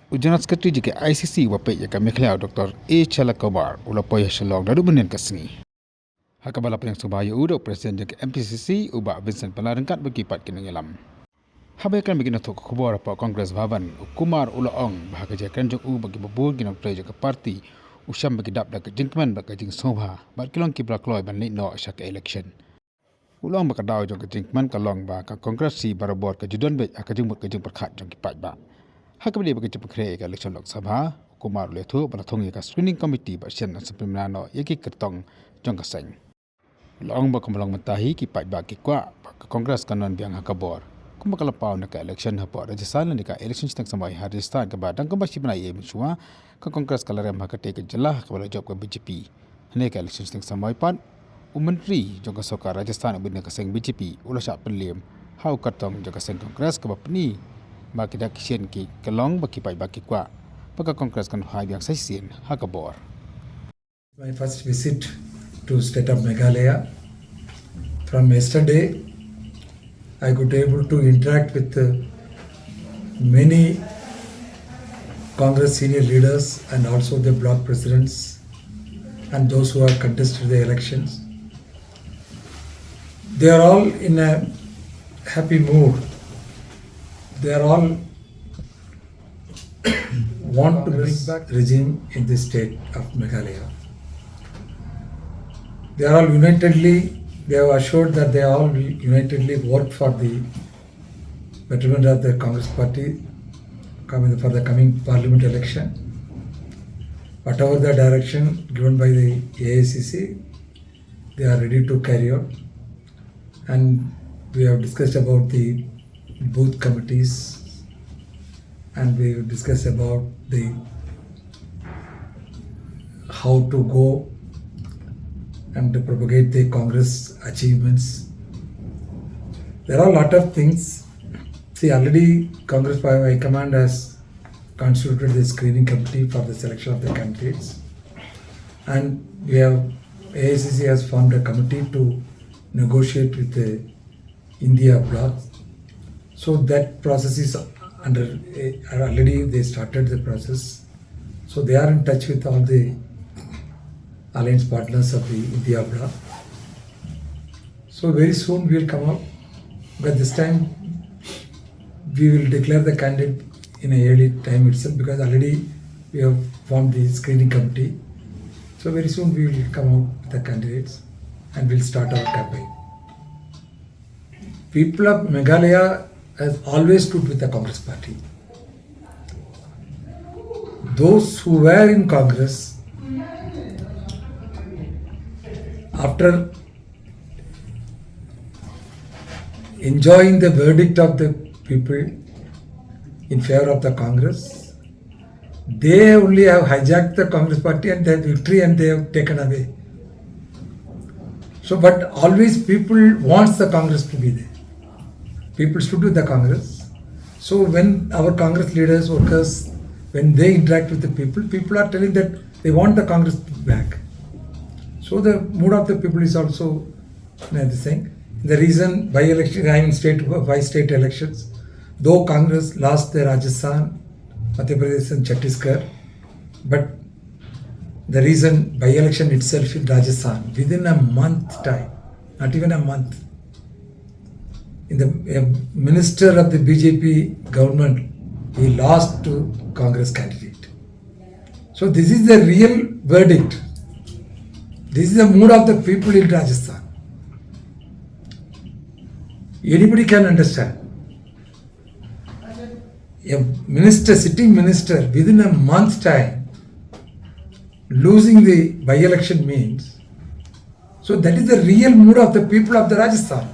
Ujarat Sekretari jika ICC wapai jika Meg'Laya Dr. A. Kumar ulapoy shalong daru benen kasengi. Haka balap yang subaya udok Presiden jika MPCC ubah Vincent Palarengkat berkipat kinengilam. Habaikan bagi natuk kubur apa Kongres Bhavan Kumar ulaong bahaka jakan jok bagi babur gina play jika parti usyam bagi dap dak Kmen bagi jing sobha bat kilong kibra kloy ban no syaka election. Ulang baka daw jong Kmen kalong ba ka Kongres si barabor ka judon be aka jing perkhat jong Paidbah. Haka beli bagi cepat kere ka election Lok Sabha Kumar letu panatong ka screening committee ba sian sepimnano yaki kertong jong ka Seng. Ulang ba kamalang mentahi ki Paidbah ki Kwah ka Kongres kanon Biang Haka bor. Kung makalapaw na ka election hapo Rajasthan na ka election sitang samay Rajasthan ka ba dang kabasi na iye mensua ka Kongres kalarem hakate ka jelah ka bala job ka BJP. Hane ka election sitang samay pan Menteri jong ka soka Rajasthan ubin ka Seng BJP ula sya penlim hau katong jong ka Seng Kongres ka ba peni baki dak sien ki kelong baki Paidbah ki Kwah baka Kongres kan hai Biang saisin Haka bor. My first visit to state of Meg'Laya. From yesterday, I could able to interact with many Congress senior leaders and also the bloc presidents and those who have contested the elections. They are all in a happy mood. They are all want to bring back regime in the state of Meg'Laya. They are all unitedly, they have assured that they all will unitedly work for the betterment of the Congress party for the coming parliament election. Whatever the direction given by the AICC, they are ready to carry out. And we have discussed about the booth committees and we have discussed about the how to go and to propagate the Congress achievements. There are a lot of things. See, already Congress High Command has constituted the screening committee for the selection of the candidates, and we have AICC has formed a committee to negotiate with the India bloc. So that process is under already they started the process. So they are in touch with all the alliance partners of the India bloc. So very soon we will come up, but this time we will declare the candidate in a early time itself because already we have formed the screening committee. So very soon we will come out with the candidates and we will start our campaign. People of Meg'Laya has always stood with the Congress party. Those who were in Congress, after enjoying the verdict of the people in favor of the Congress, they only have hijacked the Congress party and their victory and they have taken away. So, but always people wants the Congress to be there. People stood with the Congress. So when our Congress leaders, workers, when they interact with the people, people are telling that they want the Congress back. So the mood of the people is also the same. The reason by-election, I mean by-state elections, though Congress lost the Rajasthan, Madhya Pradesh and Chhattisgarh, but the reason by-election itself in Rajasthan, within a month time, not even a month, in the minister of the BJP government, he lost to Congress candidate. So this is the real verdict. This is the mood of the people in Rajasthan. Anybody can understand. A minister, sitting minister, within a month time, losing the by-election means, so that is the real mood of the people of the Rajasthan.